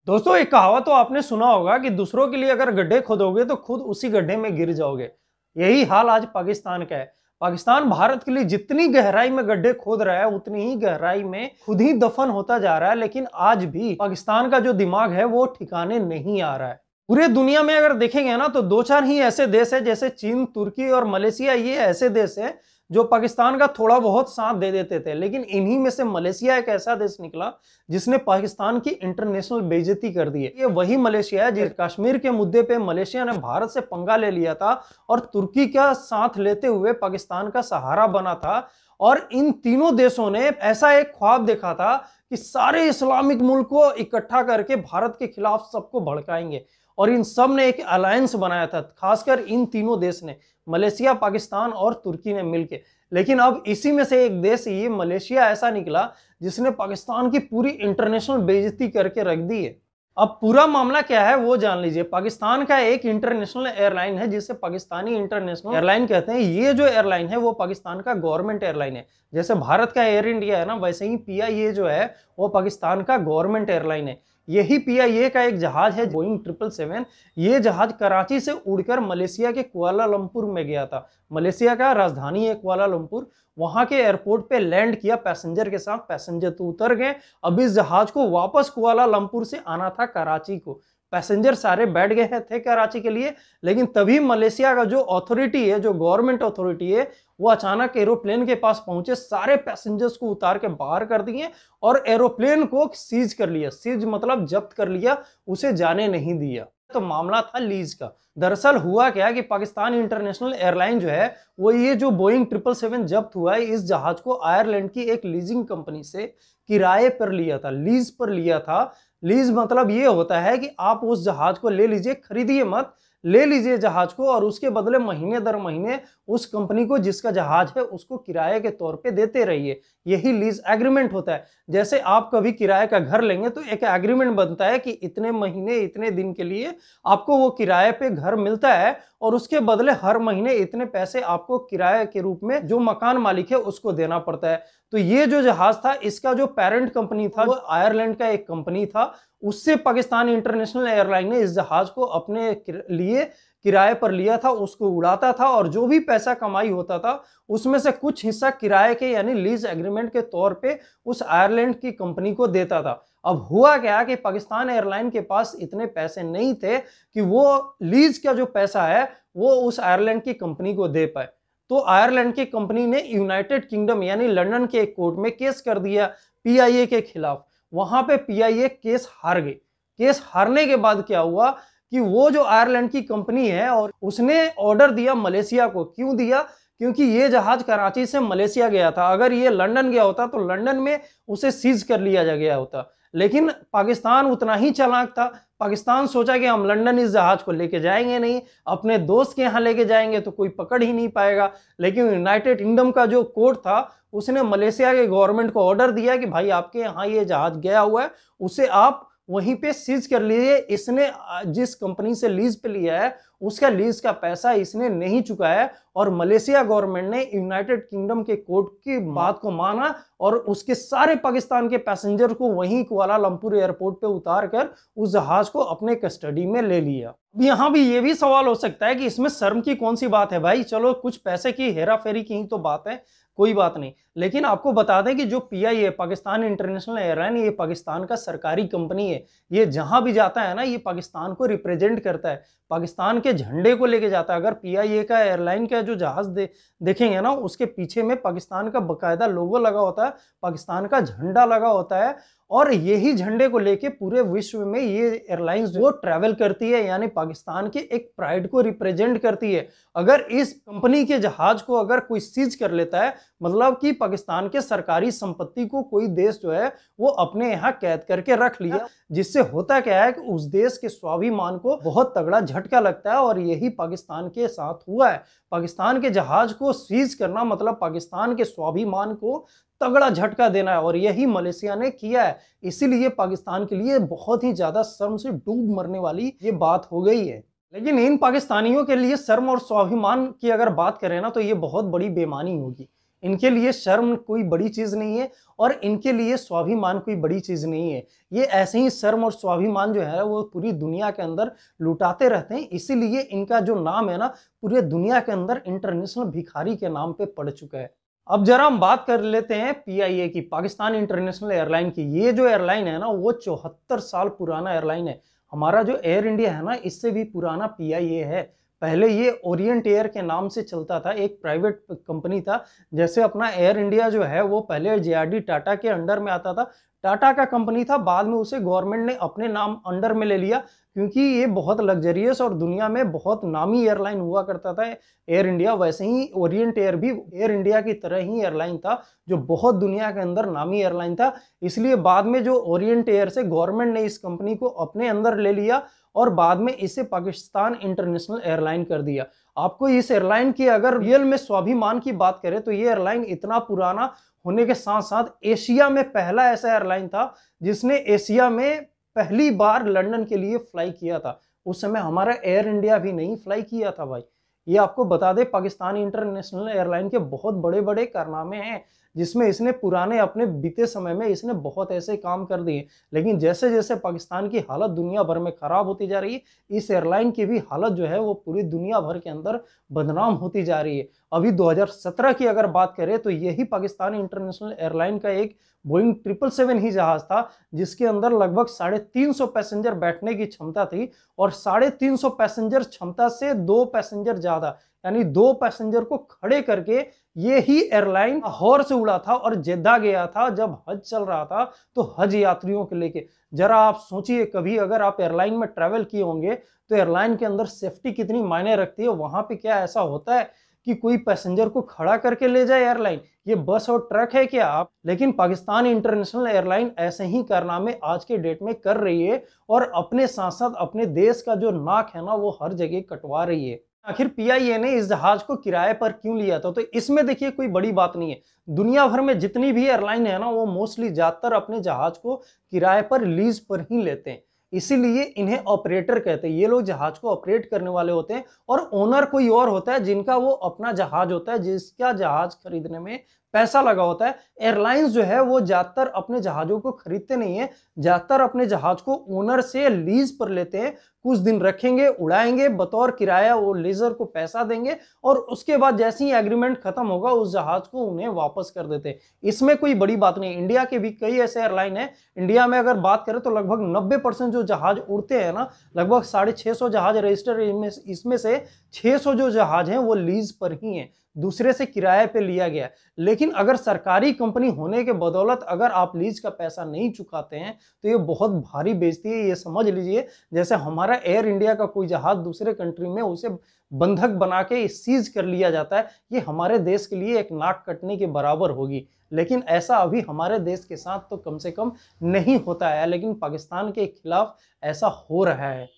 दोस्तों, एक कहावत तो आपने सुना होगा कि दूसरों के लिए अगर गड्ढे खोदोगे तो खुद उसी गड्ढे में गिर जाओगे। यही हाल आज पाकिस्तान का है। पाकिस्तान भारत के लिए जितनी गहराई में गड्ढे खोद रहा है उतनी ही गहराई में खुद ही दफन होता जा रहा है। लेकिन आज भी पाकिस्तान का जो दिमाग है वो ठिकाने नहीं आ रहा है। पूरे दुनिया में अगर देखेंगे ना तो दो चार ही ऐसे देश है जैसे चीन, तुर्की और मलेशिया। ये ऐसे देश है जो पाकिस्तान का थोड़ा बहुत साथ दे देते थे। लेकिन इन्हीं में से मलेशिया एक ऐसा देश निकला जिसने पाकिस्तान की इंटरनेशनल बेइज्जती कर दी है। ये वही मलेशिया है जिस कश्मीर के मुद्दे पे मलेशिया ने भारत से पंगा ले लिया था और तुर्की का साथ लेते हुए पाकिस्तान का सहारा बना था। और इन तीनों देशों ने ऐसा एक ख्वाब देखा था कि सारे इस्लामिक मुल्क को इकट्ठा करके भारत के खिलाफ सबको भड़काएंगे। और इन सब ने एक अलायंस बनाया था, खासकर इन तीनों देश ने, मलेशिया, पाकिस्तान और तुर्की ने मिलकर। लेकिन अब इसी में से एक देश, ये मलेशिया, ऐसा निकला जिसने पाकिस्तान की पूरी इंटरनेशनल बेइज्जती करके रख दी है। अब पूरा मामला क्या है वो जान लीजिए। पाकिस्तान का एक इंटरनेशनल एयरलाइन है जिसे पाकिस्तानी इंटरनेशनल एयरलाइन कहते हैं। ये जो एयरलाइन है वो पाकिस्तान का गवर्नमेंट एयरलाइन है। जैसे भारत का एयर इंडिया है ना, वैसे ही पीआईए जो है वो पाकिस्तान का गवर्नमेंट एयरलाइन है। यही पीआईए का एक जहाज है बोइंग 777। ये जहाज कराची से उड़कर मलेशिया के कुआलालंपुर में गया था। मलेशिया का राजधानी है कुआलालंपुर। वहां के एयरपोर्ट पे लैंड किया पैसेंजर के साथ। पैसेंजर तो उतर गए। अब इस जहाज को वापस कुआलालंपुर से आना था कराची को। पैसेंजर सारे बैठ गए थे कराची के लिए। लेकिन तभी मलेशिया का जो अथॉरिटी है, जो गवर्नमेंट अथॉरिटी है, वो अचानक एरोप्लेन के पास पहुंचे, सारे पैसेंजर्स को उतार के बाहर कर दिए और एरोप्लेन को सीज कर लिया। सीज मतलब जब्त कर लिया, उसे जाने नहीं दिया। तो मामला था लीज का। दरअसल हुआ क्या कि पाकिस्तान इंटरनेशनल एयरलाइन जो है वो ये जो बोइंग 777 जब्त हुआ है, इस जहाज को आयरलैंड की एक लीजिंग कंपनी से किराए पर लिया था, लीज पर लिया था। लीज मतलब ये होता है कि आप उस जहाज को ले लीजिए, खरीदिए मत, ले लीजिए जहाज को और उसके बदले महीने दर महीने उस कंपनी को जिसका जहाज है उसको किराए के तौर पे देते रहिए। यही लीज एग्रीमेंट होता है। जैसे आप कभी किराए का घर लेंगे तो एक एग्रीमेंट बनता है कि इतने महीने इतने दिन के लिए आपको वो किराए पे घर मिलता है और उसके बदले हर महीने इतने पैसे आपको किराए के रूप में जो मकान मालिक है उसको देना पड़ता है। तो ये जो जहाज था इसका जो पेरेंट कंपनी था वो आयरलैंड का एक कंपनी था। उससे पाकिस्तान इंटरनेशनल एयरलाइन ने इस जहाज को अपने लिए किराए पर लिया था, उसको उड़ाता था और जो भी पैसा कमाई होता था उसमें से कुछ हिस्सा किराए के यानी लीज एग्रीमेंट के तौर पे उस आयरलैंड की कंपनी को देता था। अब हुआ क्या कि पाकिस्तान एयरलाइन के पास इतने पैसे नहीं थे कि वो लीज का जो पैसा है वो उस आयरलैंड की कंपनी को दे पाए। तो आयरलैंड की कंपनी ने यूनाइटेड किंगडम यानी लंदन के एक कोर्ट में केस कर दिया पीआईए के खिलाफ। वहां पे पीआईए केस हार गई। केस हारने के बाद क्या हुआ कि वो जो आयरलैंड की कंपनी है और उसने ऑर्डर दिया मलेशिया को। क्यों दिया? क्योंकि ये जहाज कराची से मलेशिया गया था। अगर ये लंदन गया होता तो लंदन में उसे सीज कर लिया गया होता। लेकिन पाकिस्तान उतना ही चालाक था। पाकिस्तान सोचा कि हम लंदन इस जहाज को लेके जाएंगे नहीं, अपने दोस्त के यहाँ लेके जाएंगे तो कोई पकड़ ही नहीं पाएगा। लेकिन यूनाइटेड किंगडम का जो कोर्ट था उसने मलेशिया के गवर्नमेंट को ऑर्डर दिया कि भाई आपके यहाँ ये जहाज गया हुआ है, उसे आप वहीं पे सीज कर लीजिए। इसने जिस कंपनी से लीज पे लिया है उसका लीज का पैसा इसने नहीं चुकाया है। और मलेशिया गवर्नमेंट ने यूनाइटेड किंगडम के कोर्ट की बात को माना और उसके सारे पाकिस्तान के पैसेंजर को वहीं कुआलालंपुर एयरपोर्ट पे उतार कर उस जहाज को अपने कस्टडी में ले लिया। यहाँ भी ये भी सवाल हो सकता है कि इसमें शर्म की कौन सी बात है भाई, चलो कुछ पैसे की हेरा फेरी की ही तो बात है, कोई बात नहीं। लेकिन आपको बता दें कि जो पीआईए पाकिस्तान इंटरनेशनल एयरलाइन, ये पाकिस्तान का सरकारी कंपनी है। ये जहां भी जाता है ना ये पाकिस्तान को रिप्रेजेंट करता है, पाकिस्तान के झंडे को लेके जाता है। अगर पीआईए का एयरलाइन का जो जहाज देखेंगे ना उसके पीछे में पाकिस्तान का बकायदा लोगो लगा होता है, पाकिस्तान का झंडा लगा होता है। और यही झंडे को लेके पूरे विश्व में ये एयरलाइंस जो ट्रैवल करती है यानी पाकिस्तान के एक प्राइड को रिप्रेजेंट करती है। अगर इस कंपनी के जहाज को अगर कोई सीज कर लेता है मतलब कि पाकिस्तान के सरकारी संपत्ति को कोई देश जो है वो अपने यहाँ कैद करके रख लिया, जिससे होता क्या है कि उस देश के स्वाभिमान को बहुत तगड़ा झटका लगता है। और यही पाकिस्तान के साथ हुआ है। पाकिस्तान के जहाज को सीज करना मतलब पाकिस्तान के स्वाभिमान को तगड़ा झटका देना है और यही मलेशिया ने किया है। इसीलिए पाकिस्तान के लिए बहुत ही ज्यादा शर्म से डूब मरने वाली ये बात हो गई है। लेकिन इन पाकिस्तानियों के लिए शर्म और स्वाभिमान की अगर बात करें ना तो ये बहुत बड़ी बेईमानी होगी। इनके लिए शर्म कोई बड़ी चीज नहीं है और इनके लिए स्वाभिमान कोई बड़ी चीज नहीं है। ये ऐसे ही शर्म और स्वाभिमान जो है वो पूरी दुनिया के अंदर लुटाते रहते हैं, इसीलिए इनका जो नाम है ना पूरे दुनिया के अंदर इंटरनेशनल भिखारी के नाम पे पड़ चुका है। अब जरा हम बात कर लेते हैं पीआईए की, पाकिस्तान इंटरनेशनल एयरलाइन की। ये जो एयरलाइन है ना वो 74 साल पुराना एयरलाइन है। हमारा जो एयर इंडिया है ना इससे भी पुराना पीआईए है। पहले ये ओरिएंट एयर के नाम से चलता था, एक प्राइवेट कंपनी था। जैसे अपना एयर इंडिया जो है वो पहले जेआरडी टाटा के अंडर में आता था, टाटा का कंपनी था, बाद में उसे गवर्नमेंट ने अपने नाम अंडर में ले लिया क्योंकि ये बहुत लग्जरियस और दुनिया में बहुत नामी एयरलाइन हुआ करता था एयर इंडिया। वैसे ही ओरिएंट एयर भी एयर इंडिया की तरह ही एयरलाइन था जो बहुत दुनिया के अंदर नामी एयरलाइन था। इसलिए बाद में जो ओरिएंट एयर से गवर्नमेंट ने इस कंपनी को अपने अंदर ले लिया और बाद में इसे पाकिस्तान इंटरनेशनल एयरलाइन कर दिया। आपको इस एयरलाइन की अगर रियल में स्वाभिमान की बात करें तो ये एयरलाइन इतना पुराना होने के साथ साथ एशिया में पहला ऐसा एयरलाइन था जिसने एशिया में पहली बार लंदन के लिए फ्लाई किया था। उस समय हमारा एयर इंडिया भी नहीं फ्लाई किया था भाई। ये आपको बता दे, पाकिस्तान इंटरनेशनल एयरलाइन के बहुत बड़े बड़े कारनामे हैं जिसमें इसने पुराने अपने बीते समय में इसने बहुत ऐसे काम कर दिए। लेकिन जैसे जैसे पाकिस्तान की हालत दुनिया भर में खराब होती जा रही है, इस एयरलाइन की भी हालत जो है वो पूरी दुनिया भर के अंदर बदनाम होती जा रही है। अभी 2017 की अगर बात करें तो यही पाकिस्तान इंटरनेशनल एयरलाइन का एक बोइंग 777 ही जहाज था जिसके अंदर लगभग 350 पैसेंजर बैठने की क्षमता थी और 350 पैसेंजर क्षमता से 2 पैसेंजर ज्यादा, यानी 2 पैसेंजर को खड़े करके ये ही एयरलाइन लाहौर से उड़ा था और जेद्दा गया था जब हज चल रहा था, तो हज यात्रियों के लेके। जरा आप सोचिए, कभी अगर आप एयरलाइन में ट्रैवल किए होंगे तो एयरलाइन के अंदर सेफ्टी कितनी मायने रखती है। वहां पे क्या ऐसा होता है कि कोई पैसेंजर को खड़ा करके ले जाए एयरलाइन? ये बस और ट्रक है क्या आप? लेकिन पाकिस्तान इंटरनेशनल एयरलाइन ऐसे ही कारनामे आज के डेट में कर रही है और अपने साथ साथ अपने देश का जो नाक है ना वो हर जगह कटवा रही है। आखिर पीआईए ने इस जहाज को किराए पर क्यों लिया था? तो इसमें देखिए कोई बड़ी बात नहीं है। दुनिया भर में जितनी भी एयरलाइन है ना वो मोस्टली ज्यादातर अपने जहाज को किराए पर, लीज पर ही लेते हैं, इसीलिए इन्हें ऑपरेटर कहते हैं। ये लोग जहाज को ऑपरेट करने वाले होते हैं और ओनर कोई और होता है जिनका वो अपना जहाज होता है, जिसका जहाज खरीदने में पैसा लगा होता है। एयरलाइंस जो है वो ज्यादातर अपने जहाजों को खरीदते नहीं है, ज्यादातर अपने जहाज को ओनर से लीज पर लेते हैं। कुछ दिन रखेंगे, उड़ाएंगे, बतौर किराया वो लीजर को पैसा देंगे और उसके बाद जैसे ही एग्रीमेंट खत्म होगा उस जहाज को उन्हें वापस कर देते हैं। इसमें कोई बड़ी बात नहीं। इंडिया के भी कई ऐसे एयरलाइन है। इंडिया में अगर बात करें तो लगभग 90% जो जहाज उड़ते हैं ना, लगभग 650 जहाज रजिस्टर, इसमें से 600 जो जहाज हैं वो लीज पर ही हैं, दूसरे से किराए पे लिया गया। लेकिन अगर सरकारी कंपनी होने के बदौलत अगर आप लीज का पैसा नहीं चुकाते हैं तो ये बहुत भारी बेइज्जती है। ये समझ लीजिए जैसे हमारा एयर इंडिया का कोई जहाज दूसरे कंट्री में उसे बंधक बना के सीज कर लिया जाता है, ये हमारे देश के लिए एक नाक कटने के बराबर होगी। लेकिन ऐसा अभी हमारे देश के साथ तो कम से कम नहीं होता है, लेकिन पाकिस्तान के खिलाफ ऐसा हो रहा है।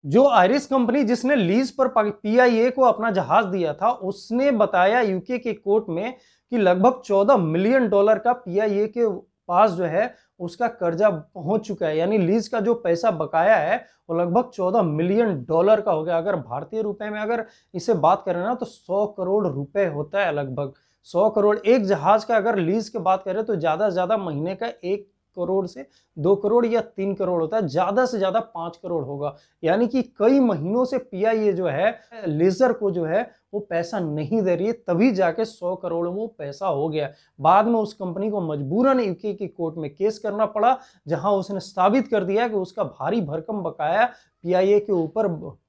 जो आयरिश कंपनी जिसने लीज पर पीआईए को अपना जहाज दिया था उसने बताया यूके के कोर्ट में कि लगभग $14 मिलियन का पीआईए के पास जो है उसका कर्जा पहुंच चुका है। यानी लीज का जो पैसा बकाया है वो लगभग $14 मिलियन का हो गया। अगर भारतीय रुपए में अगर इसे बात करें ना तो 100 करोड़ रुपए होता है, लगभग 100 करोड़। एक जहाज का अगर लीज की बात करें तो ज्यादा से ज्यादा महीने का 1 करोड़ से 2 करोड़ या 3 करोड़ होता है, ज्यादा से ज्यादा 5 करोड़ होगा। यानी कि कई महीनों से पीआईए जो है लीजर को जो है वो पैसा नहीं दे रही है, तभी जाके 100 करोड़ वो पैसा हो गया। बाद में उस कंपनी को मजबूरन यूके की कोर्ट में केस करना पड़ा, जहां उसने साबित कर दिया कि उसका भारी भरकम बकाया पीआईए के ऊपर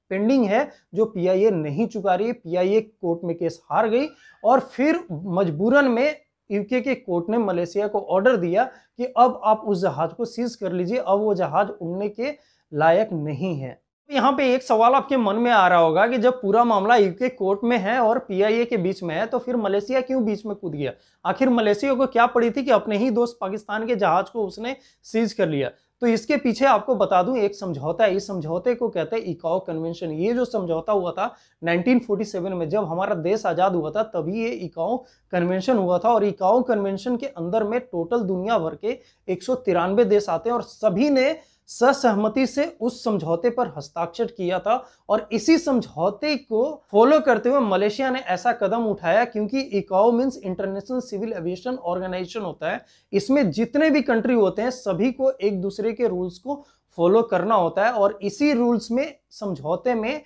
पेंडिंग है, जो पीआईए नहीं चुका रही है। पीआईए कोर्ट में केस हार गई और फिर मजबूरन में यूके के कोर्ट ने मलेशिया को ऑर्डर दिया कि अब आप उस जहाज को सीज कर लीजिए, अब वो जहाज उड़ने के लायक नहीं है। यहाँ पे एक सवाल आपके मन में आ रहा होगा कि जब पूरा मामला यूके कोर्ट में है और पीआईए के बीच में है तो फिर मलेशिया क्यों बीच में कूद गया? आखिर मलेशिया को क्या पड़ी थी कि अपने ही दोस्त पाकिस्तान के जहाज को उसने सीज कर लिया? तो इसके पीछे आपको बता दूं एक समझौता है। इस समझौते को कहते हैं इकाओ कन्वेंशन। ये जो समझौता हुआ था 1947 में, जब हमारा देश आजाद हुआ था तभी ये इकाओ कन्वेंशन हुआ था। और इकाओ कन्वेंशन के अंदर में टोटल दुनिया भर के 193 देश आते हैं और सभी ने सहमति से उस समझौते पर हस्ताक्षर किया था और इसी समझौते को फॉलो करते हुए मलेशिया ने ऐसा कदम उठाया, क्योंकि ICAO means international civil aviation organisation होता है। इसमें जितने भी कंट्री होते हैं सभी को एक दूसरे के रूल्स को फॉलो करना होता है और इसी रूल्स में समझौते में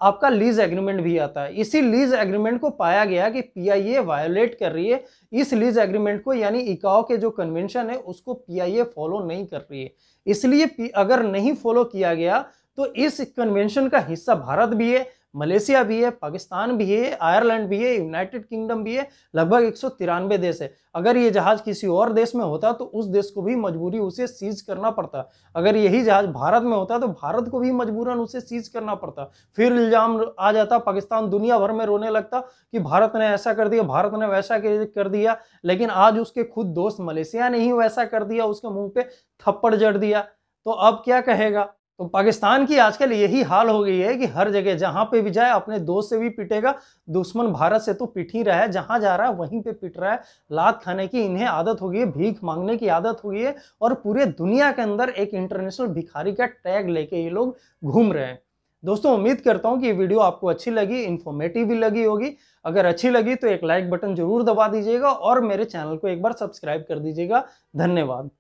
आपका लीज एग्रीमेंट भी आता है। इसी लीज एग्रीमेंट को पाया गया कि पीआईए वायोलेट कर रही है। इस लीज एग्रीमेंट को यानी इकाओ के जो कन्वेंशन है उसको पीआईए फॉलो नहीं कर रही है। इसलिए अगर नहीं फॉलो किया गया तो इस कन्वेंशन का हिस्सा भारत भी है, मलेशिया भी है, पाकिस्तान भी है, आयरलैंड भी है, यूनाइटेड किंगडम भी है, लगभग 193 देश है। अगर ये जहाज किसी और देश में होता तो उस देश को भी मजबूरी उसे सीज करना पड़ता। अगर यही जहाज भारत में होता तो भारत को भी मजबूरन उसे सीज करना पड़ता। फिर इल्जाम आ जाता, पाकिस्तान दुनिया भर में रोने लगता कि भारत ने ऐसा कर दिया, भारत ने वैसा कर दिया। लेकिन आज उसके खुद दोस्त मलेशिया ने ही वैसा कर दिया, उसके मुंह पे थप्पड़ जड़ दिया, तो अब क्या कहेगा। तो पाकिस्तान की आजकल यही हाल हो गई है कि हर जगह जहां पे भी जाए अपने दोस्त से भी पिटेगा, दुश्मन भारत से तो पिट ही रहा है, जहां जा रहा है वहीं पे पिट रहा है। लात खाने की इन्हें आदत हो गई है, भीख मांगने की आदत हो गई है और पूरे दुनिया के अंदर एक इंटरनेशनल भिखारी का टैग लेके ये लोग घूम रहे हैं। दोस्तों उम्मीद करता हूं कि ये वीडियो आपको अच्छी लगी, इन्फॉर्मेटिव भी लगी होगी। अगर अच्छी लगी तो एक लाइक बटन जरूर दबा दीजिएगा और मेरे चैनल को एक बार सब्सक्राइब कर दीजिएगा। धन्यवाद।